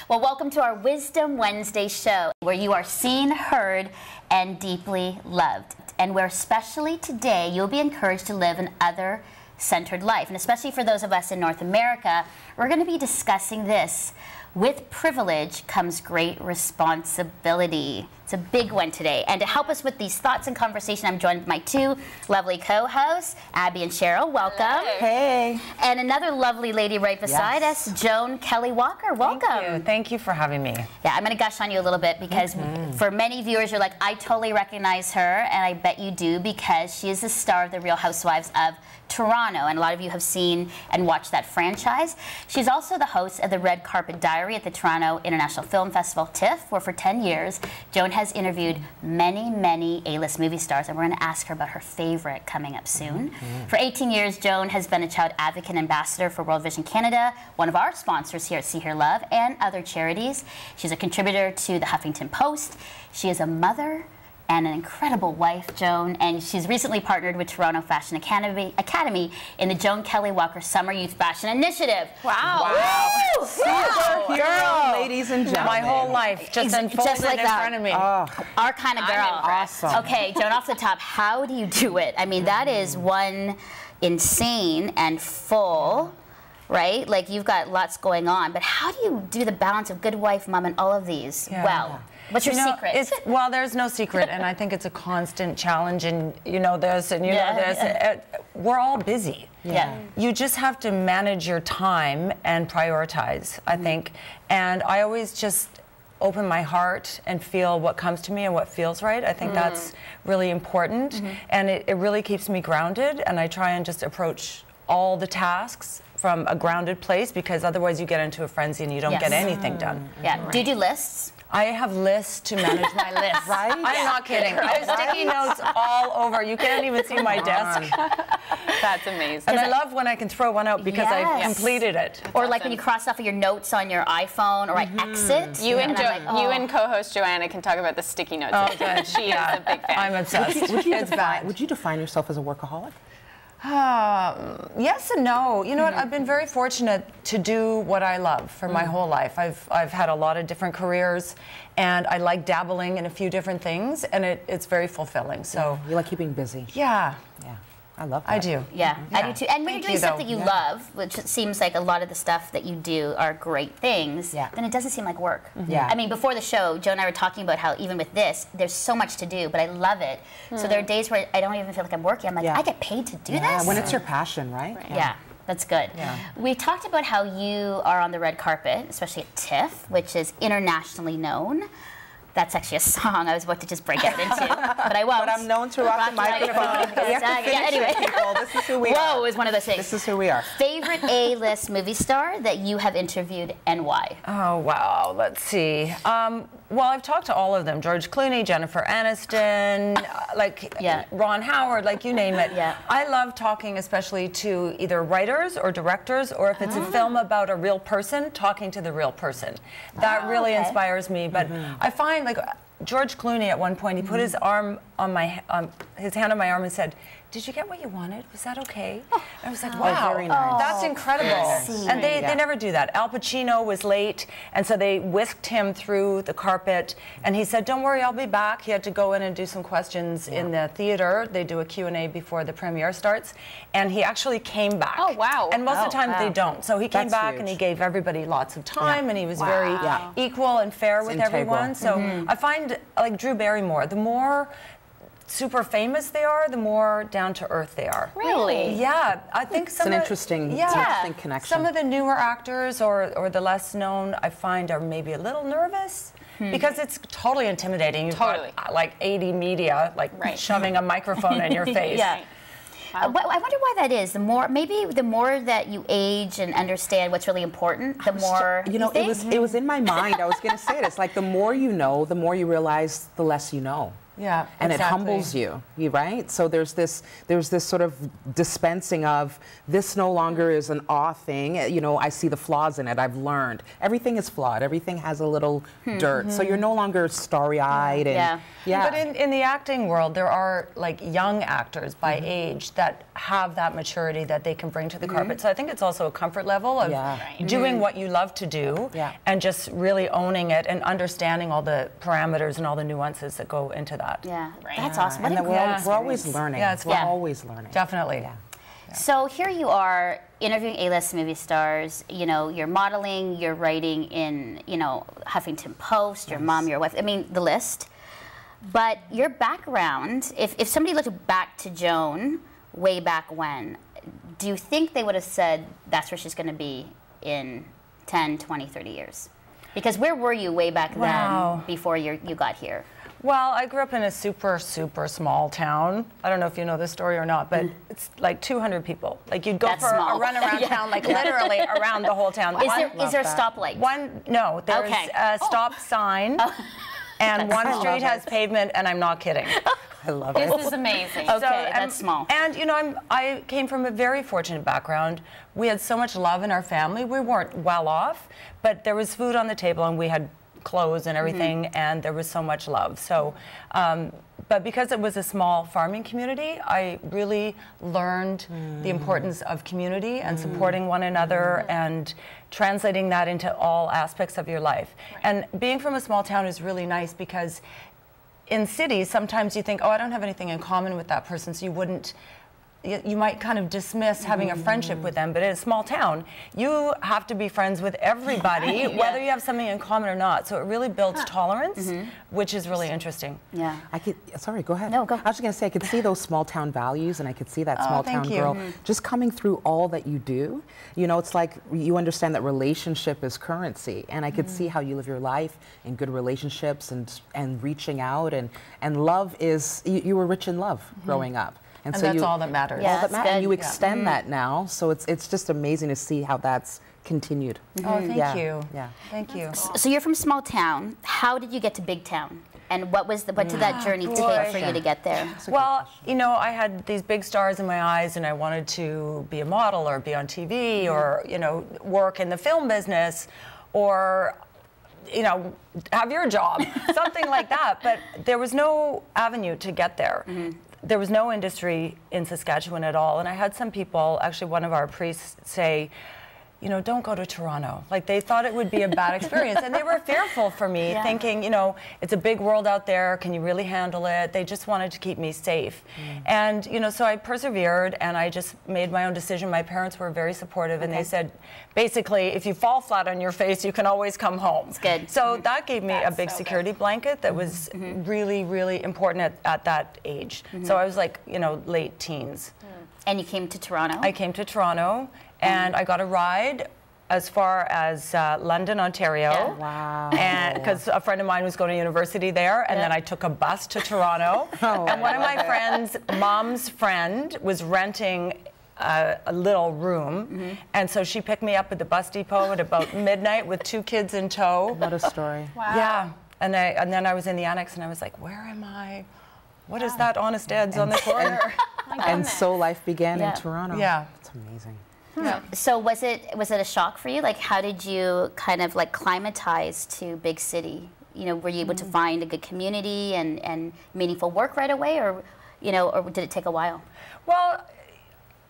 Well, welcome to our Wisdom Wednesday show, where you are seen, heard, and deeply loved. And where especially today, you'll be encouraged to live an other-centered life. And especially for those of us in North America, we're going to be discussing this. With privilege comes great responsibility. It's a big one today. And to help us with these thoughts and conversation, I'm joined by my two lovely co-hosts, Abby and Cheryl. Welcome. Hello. Hey. And another lovely lady right beside us, Joan Kelley Walker. Welcome. Thank you. Thank you for having me. Yeah, I'm going to gush on you a little bit because for many viewers, you're like, I totally recognize her, and I bet you do because she is the star of the Real Housewives of Toronto, and a lot of you have seen and watched that franchise. She's also the host of the Red Carpet Diary at the Toronto International Film Festival, TIFF, where for 10 years, Joan has interviewed many A-list movie stars, and we're going to ask her about her favorite coming up soon. For 18 years, Joan has been a child advocate and ambassador for World Vision Canada, one of our sponsors here at See Hear Love, and other charities. She's a contributor to the Huffington Post. She is a mother and an incredible wife, Joan, and she's recently partnered with Toronto Fashion Academy in the Joan Kelley Walker Summer Youth Fashion Initiative. Wow. Woo! Superhero, ladies and gentlemen. My whole life just unfolded like in that. front of me. Our kind of girl. Awesome. Okay, Joan, off the top, how do you do it? I mean, that is one insane and full, right? Like, you've got lots going on, but how do you do the balance of good wife, mom, and all of these well? What's your secret? Well, there's no secret, and I think it's a constant challenge, and you know this, and you know this. We're all busy. Yeah. You just have to manage your time and prioritize, I think. And I always just open my heart and feel what comes to me and what feels right. I think that's really important, and it really keeps me grounded, and I try and just approach all the tasks from a grounded place, because otherwise you get into a frenzy and you don't get anything done. Yeah. Do you do lists? I have lists to manage my list. Right? I'm not kidding. I have sticky notes all over. You can't even see my desk. That's amazing. And I love when I can throw one out because I've completed it. Or like when you cross off your notes on your iPhone, or I exit. You and co-host Joanna can talk about the sticky notes. Oh, good. She is a big fan. I'm obsessed. Would you define yourself as a workaholic? Yes and no. You know what? I've been very fortunate to do what I love for my whole life. I've had a lot of different careers, and I like dabbling in a few different things, and it's very fulfilling. So You like keeping busy. Yeah. Yeah. I love that. I do. Yeah, I do too. And when you're doing stuff that you love, which it seems like a lot of the stuff that you do are great things, then it doesn't seem like work. Yeah. I mean, before the show, Joe and I were talking about how even with this, there's so much to do, but I love it. So there are days where I don't even feel like I'm working. I'm like, I get paid to do this? When it's your passion, right? Yeah. That's good. Yeah. We talked about how you are on the red carpet, especially at TIFF, which is internationally known. That's actually a song I was about to just break out into, but I won't. But I'm known throughout the microphone. Anyway. People. This is who we are. Whoa is one of those things. This is who we are. Favorite A-list movie star that you have interviewed and why? Oh, wow. Let's see. Well, I've talked to all of them. George Clooney, Jennifer Aniston, Ron Howard, like you name it. Yeah. I love talking especially to either writers or directors, or if it's a film about a real person, talking to the real person. That really inspires me. But I find, like, George Clooney at one point, he put his arm on my, his hand on my arm and said, "Did you get what you wanted? Was that okay?" I was like, wow, very nice. that's incredible. And they never do that. Al Pacino was late, and so they whisked him through the carpet, and he said, "Don't worry, I'll be back." He had to go in and do some questions in the theater. They do a Q&A before the premiere starts, and he actually came back. Oh, wow. And most of the time they don't. So he came back and he gave everybody lots of time, and he was very equal and fair with everyone. So I find, like Drew Barrymore, the more super famous they are, the more down to earth they are. Really? Yeah, I think It's an interesting connection. Some of the newer actors or the less known, I find, are maybe a little nervous because it's totally intimidating. You've got like 80 media shoving a microphone in your face. I wonder why that is. Maybe the more that you age and understand what's really important, the more you know. It was in my mind. I was going to say this. Like, the more you know, the more you realize the less you know. Yeah, and it humbles you, right? So there's this sort of dispensing of this no longer is an awe thing. You know, I see the flaws in it. I've learned everything is flawed. Everything has a little dirt. So you're no longer starry-eyed. And, But in the acting world, there are like young actors by age that have that maturity that they can bring to the carpet. So I think it's also a comfort level of doing what you love to do and just really owning it and understanding all the parameters and all the nuances that go into that. Yeah, that's awesome. What a great we're always learning. Yeah, we're always learning. Definitely. Yeah. So here you are interviewing A-list movie stars. You know, you're modeling, you're writing in, you know, Huffington Post, your mom, your wife. I mean, the list. But your background, if somebody looked back to Joan way back when, do you think they would have said that's where she's going to be in 10, 20, 30 years? Because where were you way back then before you got here? Well, I grew up in a super, super small town. I don't know if you know this story or not, but it's like 200 people. Like you'd go for a run around town, like literally around the whole town. Is there a stoplight? No, there's a stop sign, and one street has pavement, and I'm not kidding. I love it. This is amazing. Okay, that's small. And you know, I came from a very fortunate background. We had so much love in our family. We weren't well off, but there was food on the table, and we had clothes and everything, and there was so much love. So, but because it was a small farming community, I really learned the importance of community and supporting one another and translating that into all aspects of your life. And being from a small town is really nice because in cities, sometimes you think, oh, I don't have anything in common with that person, so you might kind of dismiss having a friendship with them, but in a small town, you have to be friends with everybody, whether you have something in common or not. So it really builds tolerance, which is really interesting. Yeah. Sorry, go ahead. No, go. I was just going to say, I could see those small town values, and I could see that small town girl just coming through all that you do. You know, it's like you understand that relationship is currency, and I could see how you live your life in good relationships and reaching out, and love is, you were rich in love growing up. And so that's all that matters. Yeah, all that matters. And you extend Yeah. that now, so it's just amazing to see how that's continued. Oh, thank you. Yeah. Thank you. So you're from small town. How did you get to big town? And what did that journey take for you to get there? Well, you know, I had these big stars in my eyes, and I wanted to be a model or be on TV or, you know, work in the film business or, you know, have your job, something like that. But there was no avenue to get there. There was no industry in Saskatchewan at all. And I had some people, actually one of our priests, say, you know, don't go to Toronto. Like, they thought it would be a bad experience. And they were fearful for me, thinking, you know, it's a big world out there. Can you really handle it? They just wanted to keep me safe. And, you know, so I persevered, and I just made my own decision. My parents were very supportive, and they said, basically, if you fall flat on your face, you can always come home. It's good. So that gave me a big security blanket that was really, really important at that age. So I was like, you know, late teens. And you came to Toronto? I came to Toronto, and I got a ride as far as London, Ontario. Yeah. Wow. And because a friend of mine was going to university there, and then I took a bus to Toronto. And one of my friends' mom's friend was renting a little room, and so she picked me up at the bus depot at about midnight with 2 kids in tow. What a story. Wow. Yeah. And then I was in the annex, and I was like, where am I? What is that Honest Ed's on the corner? And so life began in Yeah. Toronto. Yeah. It's amazing. So was it a shock for you? Like, how did you kind of like climatize to big city? You know, were you able to find a good community and meaningful work right away, or, you know, or did it take a while? Well,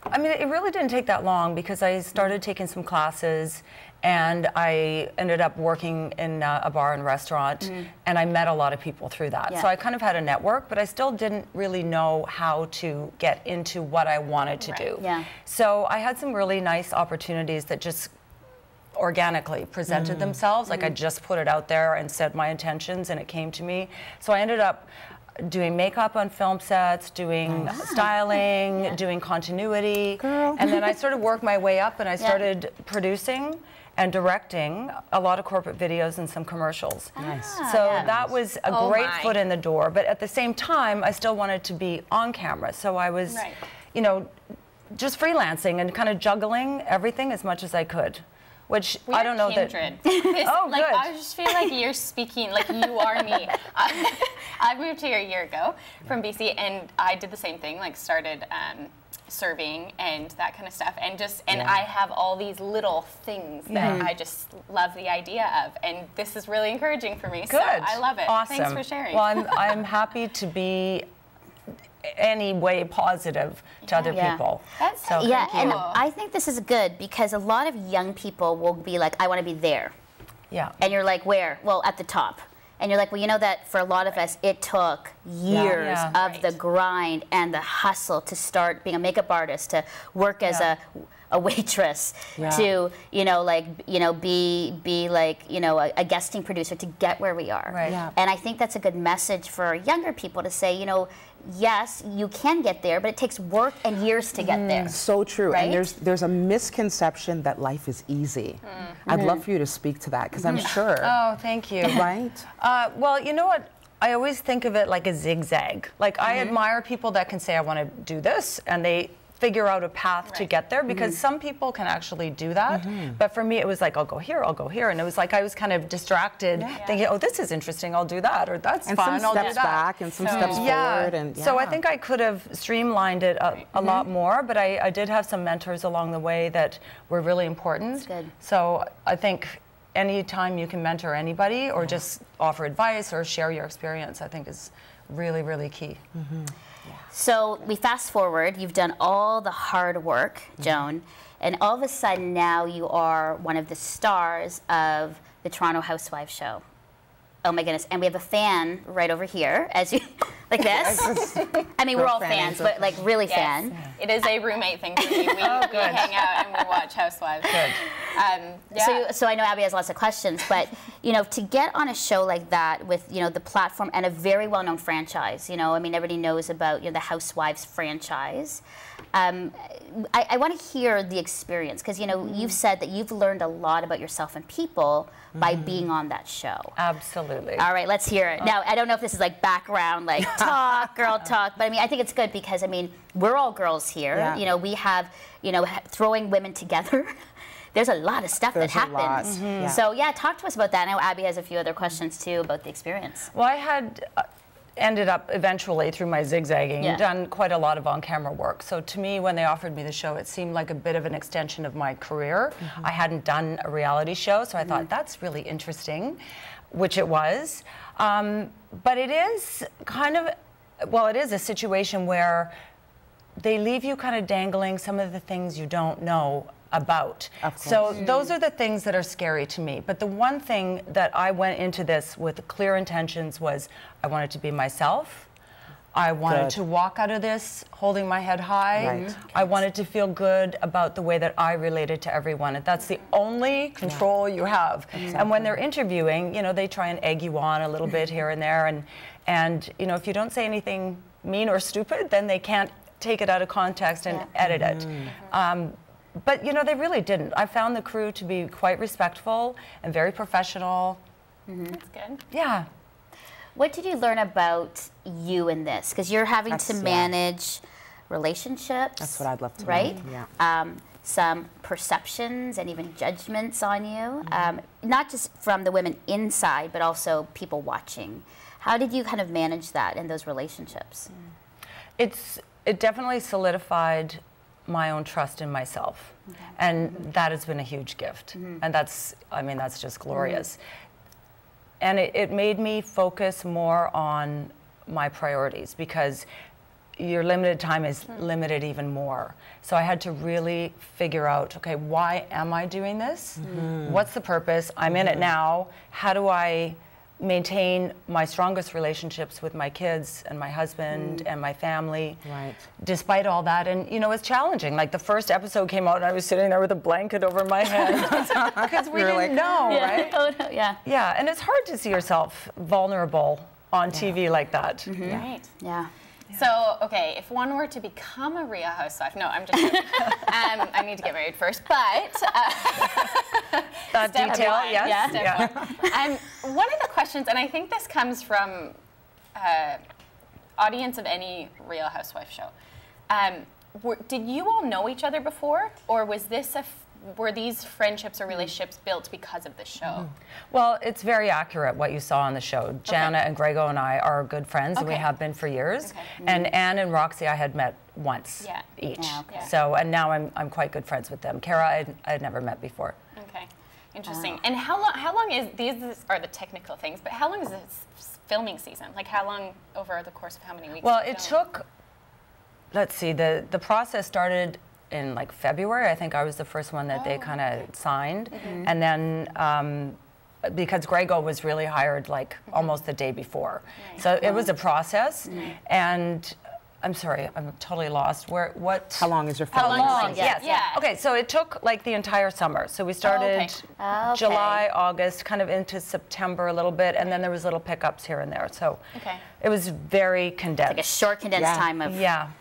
I mean, it really didn't take that long because I started taking some classes, and I ended up working in a bar and restaurant, and I met a lot of people through that. Yeah. So I kind of had a network, but I still didn't really know how to get into what I wanted to do. Yeah. So I had some really nice opportunities that just organically presented themselves. Like, I just put it out there and said my intentions, and it came to me. So I ended up doing makeup on film sets, doing styling, doing continuity. And then I sort of worked my way up, and I started producing and directing a lot of corporate videos and some commercials. Nice. So that was a great foot in the door. But at the same time, I still wanted to be on camera. So I was, you know, just freelancing and kind of juggling everything as much as I could. Which I don't know kindred. Oh, like, good. I just feel like you're speaking, like you are me. I moved here a year ago from BC, and I did the same thing, like started serving and that kind of stuff, and I have all these little things that I just love the idea of, and this is really encouraging for me. Good. So I love it. Awesome. Thanks for sharing. Well, I'm happy to be any way positive to other people. That's so Yeah, thank you. and I think this is good because a lot of young people will be like, I want to be there. Yeah. And you're like, where? Well, at the top. And you're like, well, you know that for a lot of us, it took years Yeah. of the grind and the hustle to start being a makeup artist, to work as a waitress, to, you know, like, you know, be like, you know, a guesting producer to get where we are. Right. Yeah. And I think that's a good message for younger people to say, you know, yes, you can get there, but it takes work and years to get there. So true. Right? And there's a misconception that life is easy. I'd love for you to speak to that because I'm sure. Oh, thank you. Right? Well, you know what? I always think of it like a zigzag. Like, I admire people that can say, I want to do this, and they figure out a path to get there, because some people can actually do that. But for me, it was like, I'll go here, and it was like I was kind of distracted, thinking, oh, this is interesting, I'll do that, or that's And fun, some I'll do steps that. back and some steps forward. And So I think I could have streamlined it a lot more, but I did have some mentors along the way that were really important. That's good. So I think anytime you can mentor anybody or just offer advice or share your experience, I think is really, really key. So we fast forward, you've done all the hard work, Joan, and all of a sudden now you are one of the stars of the Toronto Housewives show. Oh my goodness, and we have a fan right over here, as you, like this. I mean, we're all fans, but like really fan. It is a roommate thing for me. We hang out and we watch Housewives. Good. So I know Abby has lots of questions, but you know, to get on a show like that with, you know, the platform and a very well-known franchise, you know, I mean, everybody knows about, you know, the Housewives franchise. I want to hear the experience because, you know, you've said that you've learned a lot about yourself and people by being on that show. Absolutely. All right, let's hear it. Now, I don't know if this is like background, like talk, girl talk, but I mean, I think it's good because, I mean, we're all girls here. Yeah. You know, we have, you know, throwing women together. There's a lot of stuff that happens. Yeah. So, yeah, talk to us about that. I know Abby has a few other questions, too, about the experience. Well, I had ended up eventually, through my zigzagging, done quite a lot of on-camera work. So to me, when they offered me the show, it seemed like a bit of an extension of my career. I hadn't done a reality show, so I thought, that's really interesting, which it was. But it is kind of, well, it is a situation where they leave you kind of dangling some of the things you don't know about. So those are the things that are scary to me. But the one thing that I went into this with clear intentions was I wanted to be myself. I wanted to walk out of this holding my head high. I wanted to feel good about the way that I related to everyone. And that's the only control you have. And when they're interviewing, you know, they try and egg you on a little bit here and there. And you know, if you don't say anything mean or stupid, then they can't take it out of context and edit it. But, you know, they really didn't. I found the crew to be quite respectful and very professional. That's good. Yeah. What did you learn about you in this? Because you're having to manage relationships. That's what I'd love to right? know. Yeah. Some perceptions and even judgments on you, not just from the women inside, but also people watching. How did you kind of manage that in those relationships? It definitely solidified my own trust in myself. And that has been a huge gift. And that's, I mean, that's just glorious. And it made me focus more on my priorities because your limited time is limited even more. So I had to really figure out, okay, why am I doing this? What's the purpose? I'm in it now. How do I maintain my strongest relationships with my kids and my husband and my family, despite all that? And you know, it's challenging. Like the first episode came out and I was sitting there with a blanket over my head because we didn't know, right? Oh, no, yeah. Yeah, and it's hard to see yourself vulnerable on TV like that. Right. Yeah. So, okay, if one were to become a Real Housewife, no, I'm just kidding. I need to get married first, but That detail, yes. Step one. One of the questions, and I think this comes from audience of any Real Housewife show, did you all know each other before, or was this were these friendships or relationships built because of the show? Well, it's very accurate what you saw on the show. Jana and Grego and I are good friends, and we have been for years. And Anne and Roxy I had met once each. So, and now I'm quite good friends with them. Kara I had never met before. Okay, interesting. And how long is, these are the technical things, but how long is this filming season? Like how long over the course of how many weeks? Well, it took let's see, the process started in like February. I think I was the first one that they kind of signed. And then because Grego was really hired like almost the day before. So it was a process. And I'm sorry, I'm totally lost. How long is your How film? long? Yes. Yes. Okay, so it took like the entire summer. So we started July, August, kind of into September a little bit, and then there was little pickups here and there. So it was very condensed. Like a short condensed time of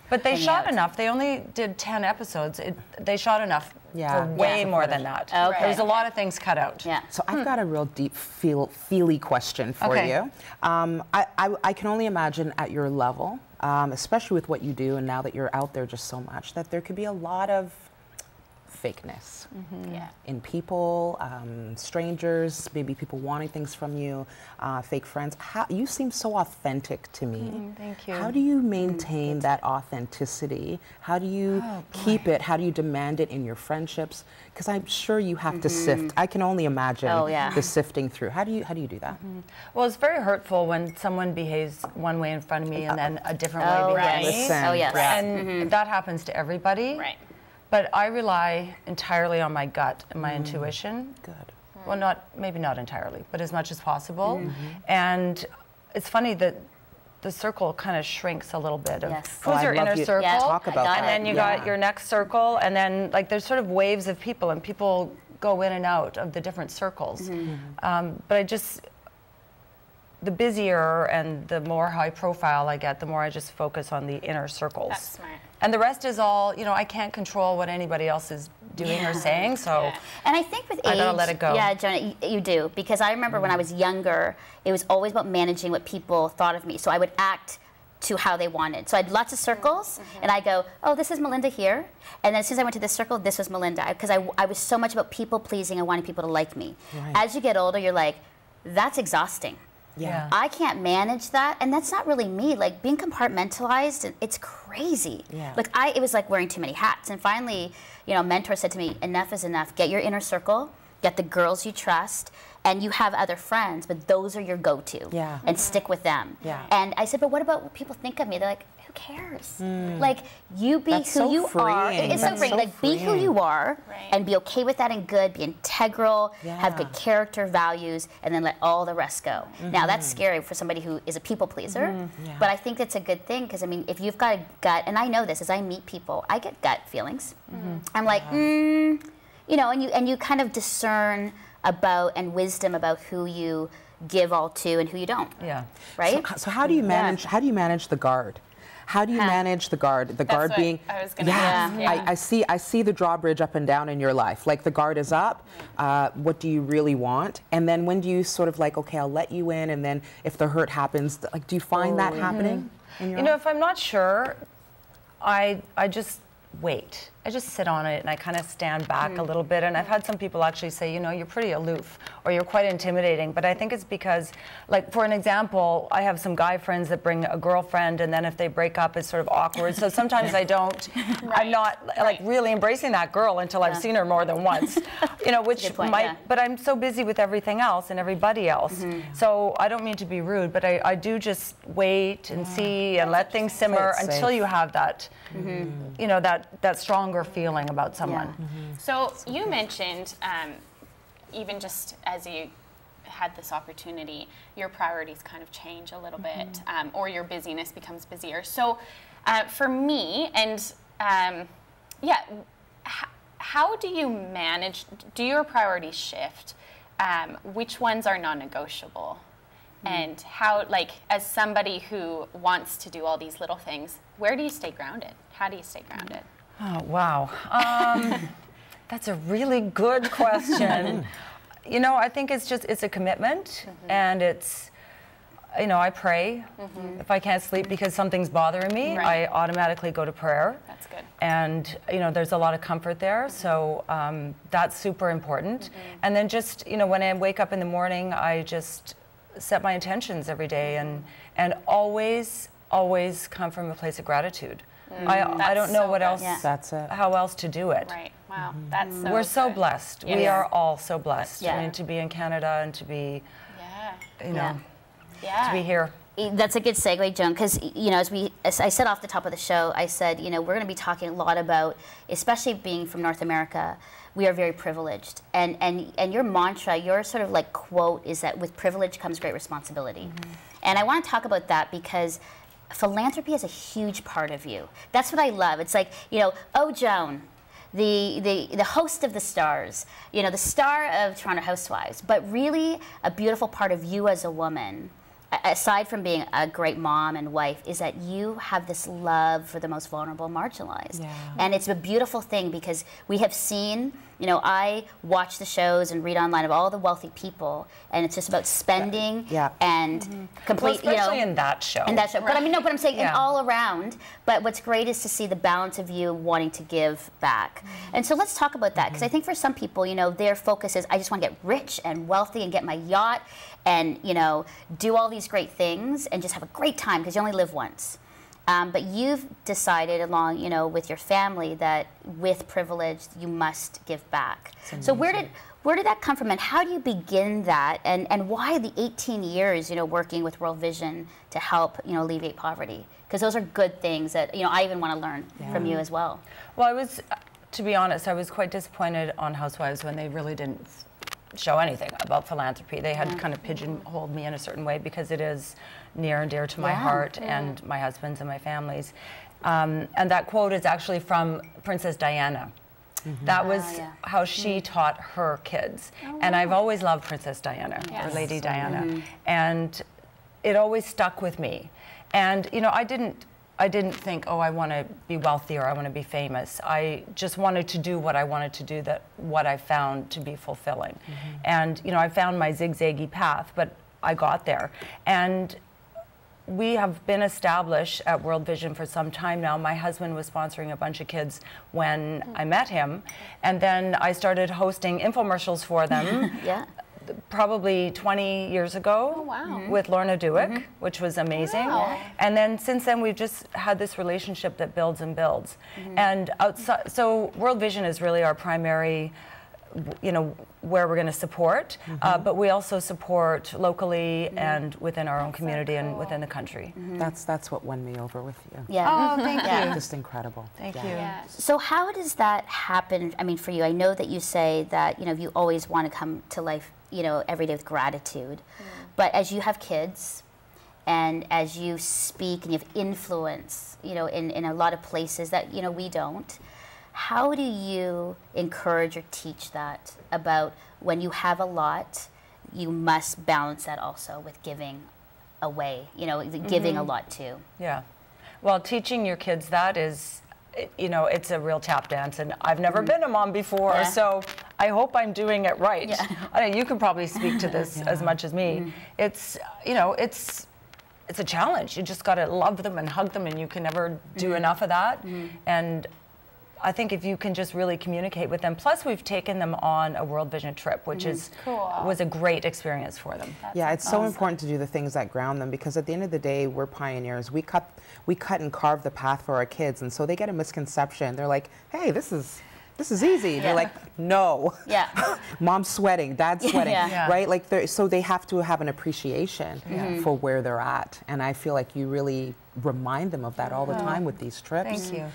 But they shot out. enough. They only did 10 episodes. They shot enough for way more than that. Okay. There was a lot of things cut out. Yeah. So I've got a real deep feely question for you. I can only imagine at your level, especially with what you do and now that you're out there just so much, that there could be a lot of fakeness in people, strangers, maybe people wanting things from you, fake friends. You seem so authentic to me. Thank you. How do you maintain that authenticity? How do you keep it? How do you demand it in your friendships? Because I'm sure you have to sift. I can only imagine the sifting through. How do you do that? Well, it's very hurtful when someone behaves one way in front of me and then a different way behind me. Listen. Oh, yes. And that happens to everybody. Right. But I rely entirely on my gut and my intuition. Good. Well, maybe not entirely, but as much as possible. And it's funny that the circle kind of shrinks a little bit. Of who's your inner circle? Yeah, talk about that. And then you got your next circle, and then like there's sort of waves of people, and people go in and out of the different circles. But the busier and the more high profile I get, the more I just focus on the inner circles. That's smart. And the rest is all, I can't control what anybody else is doing or saying, so And I think with age, I gotta let it go. Yeah, Joan, you do, because I remember when I was younger, it was always about managing what people thought of me. So I would act to how they wanted. So I had lots of circles, and I go, oh, this is Melinda here. And then as soon as I went to this circle, this was Melinda, because I was so much about people pleasing and wanting people to like me. As you get older, you're like, that's exhausting. Yeah. I can't manage that, and that's not really me. Like being compartmentalized, it's crazy. Like it was like wearing too many hats. And finally, a mentor said to me, enough is enough. Get your inner circle, get the girls you trust, and you have other friends, but those are your go-to. And stick with them. And I said, but what about what people think of me? They're like, who cares? Like you be who you are. It's so freeing. Like be who you are and be okay with that and good, be integral, have good character, values, and then let all the rest go. Now that's scary for somebody who is a people pleaser, but I think that's a good thing because I mean if you've got a gut, and I know this as I meet people, I get gut feelings. I'm like, and you kind of discern about and wisdom about who you give all to and who you don't. Right? So how do you manage the guard? How do you manage the guard? The guard what being, I was gonna ask. I see the drawbridge up and down in your life. Like the guard is up. What do you really want? And then when do you sort of like, okay, I'll let you in, and then if the hurt happens, like, do you find that happening? In your life? If I'm not sure, I just wait. I just sit on it and I kind of stand back a little bit. And I've had some people actually say, you're pretty aloof or you're quite intimidating. But I think it's because, like, for an example, I have some guy friends that bring a girlfriend and then if they break up, it's sort of awkward. So sometimes I don't, I'm not like really embracing that girl until I've seen her more than once, which might, but I'm so busy with everything else and everybody else. So I don't mean to be rude, but I do just wait and see and let things simmer until you have that, that stronger feeling about someone. So you mentioned, even just as you had this opportunity, your priorities kind of change a little bit, or your busyness becomes busier. So for me, and how do you manage, do your priorities shift? Which ones are non-negotiable? And how, like, as somebody who wants to do all these little things, where do you stay grounded? How do you stay grounded? Oh, wow. That's a really good question. I think it's a commitment, and it's, I pray. If I can't sleep because something's bothering me, I automatically go to prayer. That's good. And, there's a lot of comfort there, so that's super important. And then just, when I wake up in the morning, I just set my intentions every day and always come from a place of gratitude. I don't know what else, That's it. how else to do it. Right. Wow. That's so We're so good. blessed. Yeah. We are all so blessed. Yeah. I mean, to be in Canada and to be, Yeah. to be here. that's a good segue, Joan, because as I said off the top of the show, I said, we're going to be talking a lot about, especially being from North America, we are very privileged, and your mantra, your sort of like quote is that with privilege comes great responsibility, and I want to talk about that because philanthropy is a huge part of you. That's what I love. It's like, oh, Joan, the host of the stars, the star of Toronto Housewives, but really a beautiful part of you as a woman, aside from being a great mom and wife, is that you have this love for the most vulnerable, marginalized. Yeah. And it's a beautiful thing because we have seen, I watch the shows and read online of all the wealthy people, and it's just about spending and complete, well, especially in that show. In that show. Right. But I mean, no, but I'm saying in all around. But what's great is to see the balance of you wanting to give back. And so let's talk about that, because I think for some people, their focus is, I just want to get rich and wealthy and get my yacht and, do all these great things and just have a great time because you only live once. But you've decided along, with your family that with privilege, you must give back. So where did that come from, and how do you begin that, and why the 18 years, working with World Vision to help, alleviate poverty? Because those are good things that, I even want to learn from you as well. Well, to be honest, I was quite disappointed on Housewives when they really didn't show anything about philanthropy. They had kind of pigeonholed me in a certain way because it is near and dear to my heart and my husband's and my family's. And that quote is actually from Princess Diana. That was how she taught her kids. And I've always loved Princess Diana, or Lady Diana. And it always stuck with me. And, I didn't think, oh, I want to be wealthy or I want to be famous. I just wanted to do what I wanted to do, what I found to be fulfilling. And, I found my zigzaggy path, but I got there. And we have been established at World Vision for some time now. My husband was sponsoring a bunch of kids when I met him. And then I started hosting infomercials for them. Probably 20 years ago with Lorna Dewick, which was amazing. And then since then, we've just had this relationship that builds and builds. And outside, so World Vision is really our primary, where we're going to support, but we also support locally and within our own community and within the country. That's what won me over with you. Oh, thank you. Just incredible. Thank you. So how does that happen? I mean, for you, I know that you say that, you always want to come to life, every day with gratitude. But as you have kids and as you speak and you have influence, in a lot of places that, we don't, how do you encourage or teach that about when you have a lot, you must balance that also with giving away, giving a lot too? Yeah. Well, teaching your kids that is, it's a real tap dance, and I've never been a mom before, so I hope I'm doing it right. I mean, you can probably speak to this as much as me. It's, it's a challenge. You just got to love them and hug them, and you can never do enough of that. And I think if you can just really communicate with them, plus we've taken them on a World Vision trip, which was a great experience for them. It's so important to do the things that ground them, because at the end of the day, we're pioneers. We cut and carve the path for our kids, and so they get a misconception. They're like, hey, this is easy. They're like, no. Mom's sweating, dad's sweating, right? Like, so they have to have an appreciation for where they're at. And I feel like you really remind them of that all the time with these trips. Thank you.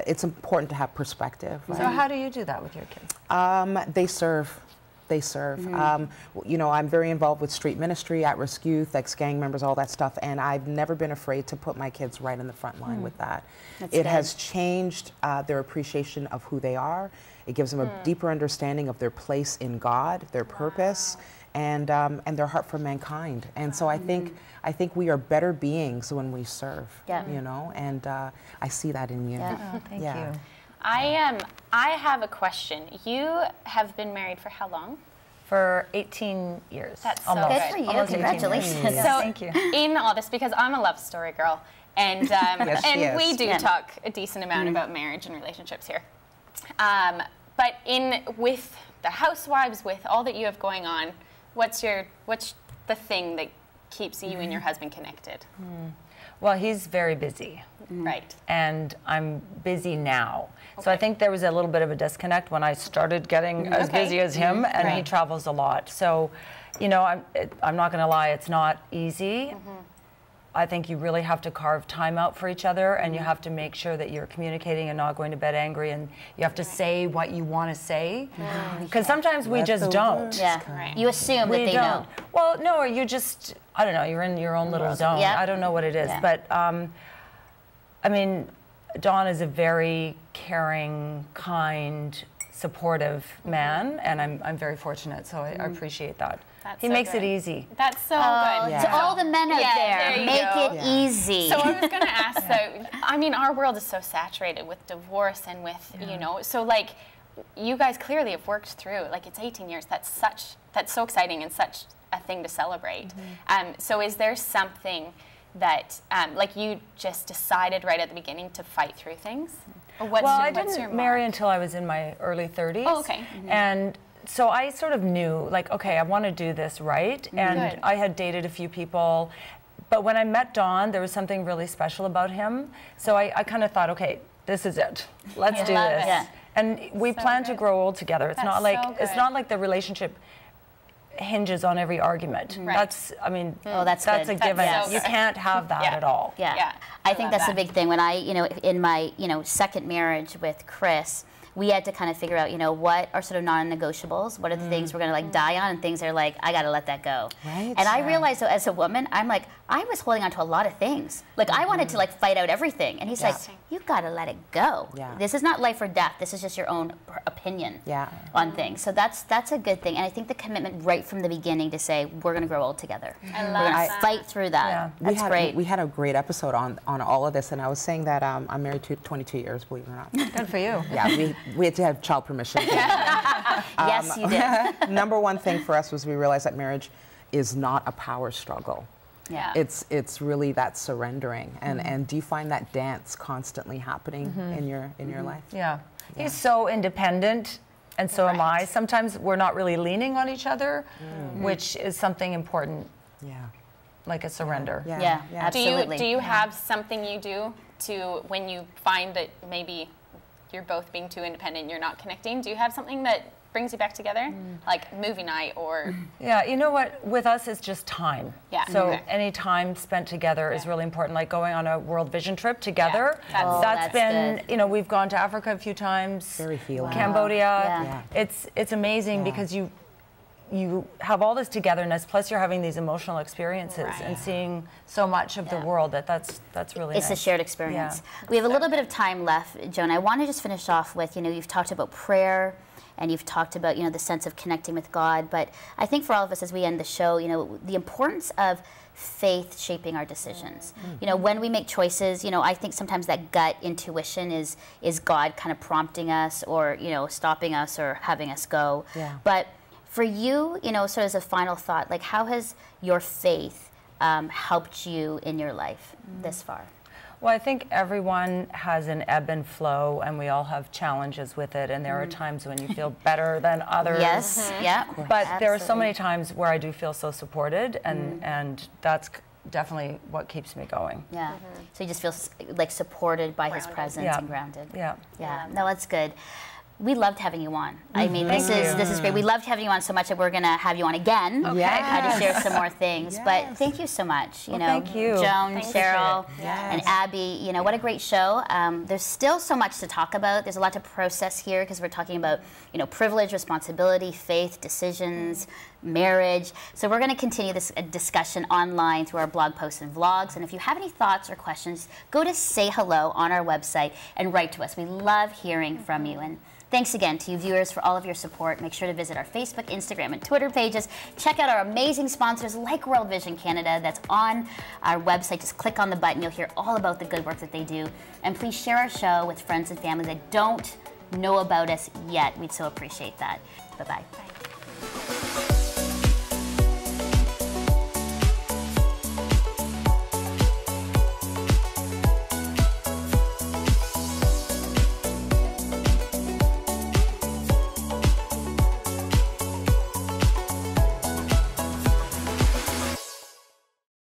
It's important to have perspective. Right? So how do you do that with your kids? They serve. They serve. I'm very involved with street ministry, at-risk youth, ex-gang members, all that stuff, and I've never been afraid to put my kids right in the front line with that. It has changed their appreciation of who they are. It gives them a deeper understanding of their place in God, their purpose, and their heart for mankind. And so I think we are better beings when we serve. And I see that in you. Thank you. I have a question. You have been married for how long? For 18 years. That's so good for you. Almost Congratulations. So, thank you. In all this, because I'm a love story girl, and and we do talk a decent amount about marriage and relationships here. But with the Housewives, with all that you have going on, what's the thing that keeps you and your husband connected? Well, he's very busy. Right. And I'm busy now. So I think there was a little bit of a disconnect when I started getting as busy as him, and he travels a lot. So, I'm not going to lie, it's not easy. I think you really have to carve time out for each other, and you have to make sure that you're communicating and not going to bed angry, and you have to say what you want to say. Because sometimes we just don't. Yeah. Right. You assume that they know. Well, no, or you just, I don't know, you're in your own little zone. Yeah. I don't know what it is. Yeah. But, I mean, Don is a very caring, kind, supportive man, and I'm very fortunate, so I appreciate that. He so makes good. it easy. That's so good. To all the men out there there, you make go. it easy. So I was going to ask, though, I mean, our world is so saturated with divorce and with, you know, so like, you guys clearly have worked through, like, it's 18 years. That's so exciting and such a thing to celebrate. So is there something that, like, you just decided right at the beginning to fight through things? Or what's Well, I what's didn't your marry mark? until I was in my early 30s. Oh, okay. And so I sort of knew, like, okay, I want to do this right. And Good. I had dated a few people. But when I met Don, there was something really special about him. So I kind of thought, okay, this is it. Let's do love this. it. Yeah. And we So plan to good. grow old together. It's That's not like so it's good. not like the relationship hinges on every argument. Right. That's, I mean, that's that's good. a given. That's so You good. can't have that Yeah. at all. Yeah. Yeah. I I think love that's that. a big thing. When I, in my, second marriage with Chris, we had to kind of figure out, what are sort of non-negotiables? What are the things we're going to like die on, and things that are like, I got to let that go. Right. And I realized, though, as a woman, I'm like, I was holding on to a lot of things. Like, I wanted to like fight out everything. And he's like, you got to let it go. Yeah. This is not life or death. This is just your own opinion on things. So that's a good thing. And I think the commitment right from the beginning to say, we're going to grow old together. I We're love going that. to fight through that. Yeah. That's great. We had a great episode on all of this, and I was saying that I'm married to 22 years, believe it or not. Good for you. Yeah, we had to have child permission. Yes, you did. Number one thing for us was we realized that marriage is not a power struggle. Yeah. It's really that surrendering, and do you find that dance constantly happening in your life? Yeah. He's so independent, and so am I. Sometimes we're not really leaning on each other, which is something important, Yeah. like a surrender. Yeah, absolutely. Do you have something you do to, when you find that maybe you're both being too independent, you're not connecting, do you have something that brings you back together? Like movie night or... Yeah, you know what? With us, it's just time. Yeah. So Okay. any time spent together is really important. Like going on a World Vision trip together. Yeah. Oh, that's been, good. we've gone to Africa a few times. Very healing. Cambodia. Yeah. It's amazing because you have all this togetherness, plus you're having these emotional experiences and seeing so much of the world that's really It's nice. a shared experience. Yeah. We have a little bit of time left, Joan. I want to just finish off with, you've talked about prayer, and you've talked about, the sense of connecting with God. But I think for all of us as we end the show, the importance of faith shaping our decisions. When we make choices, I think sometimes that gut intuition is God kind of prompting us or, stopping us or having us go. Yeah. But for you, sort of as a final thought, like how has your faith helped you in your life this far? Well, I think everyone has an ebb and flow, and we all have challenges with it, and there are times when you feel better than others. Yes, yeah. But there are so Absolutely. many times where I do feel so supported, and that's definitely what keeps me going. Yeah. So you just feel like supported by his Grounded. presence Yeah. and grounded. Yeah. Yeah. No, that's good. We loved having you on. I mean, this Thank is great. We loved having you on so much that we're gonna have you on again to share some more things. But thank you so much. thank you. Joan, Thank you. Cheryl, Yes. and Abby. What a great show. There's still so much to talk about. There's a lot to process here because we're talking about privilege, responsibility, faith, decisions, marriage. So we're going to continue this discussion online through our blog posts and vlogs. And if you have any thoughts or questions, go to Say Hello on our website and write to us. We love hearing from you. And thanks again to you viewers for all of your support. Make sure to visit our Facebook, Instagram, and Twitter pages. Check out our amazing sponsors like World Vision Canada. That's on our website. Just click on the button. You'll hear all about the good work that they do. And please share our show with friends and family that don't know about us yet. We'd so appreciate that. Bye-bye. Bye.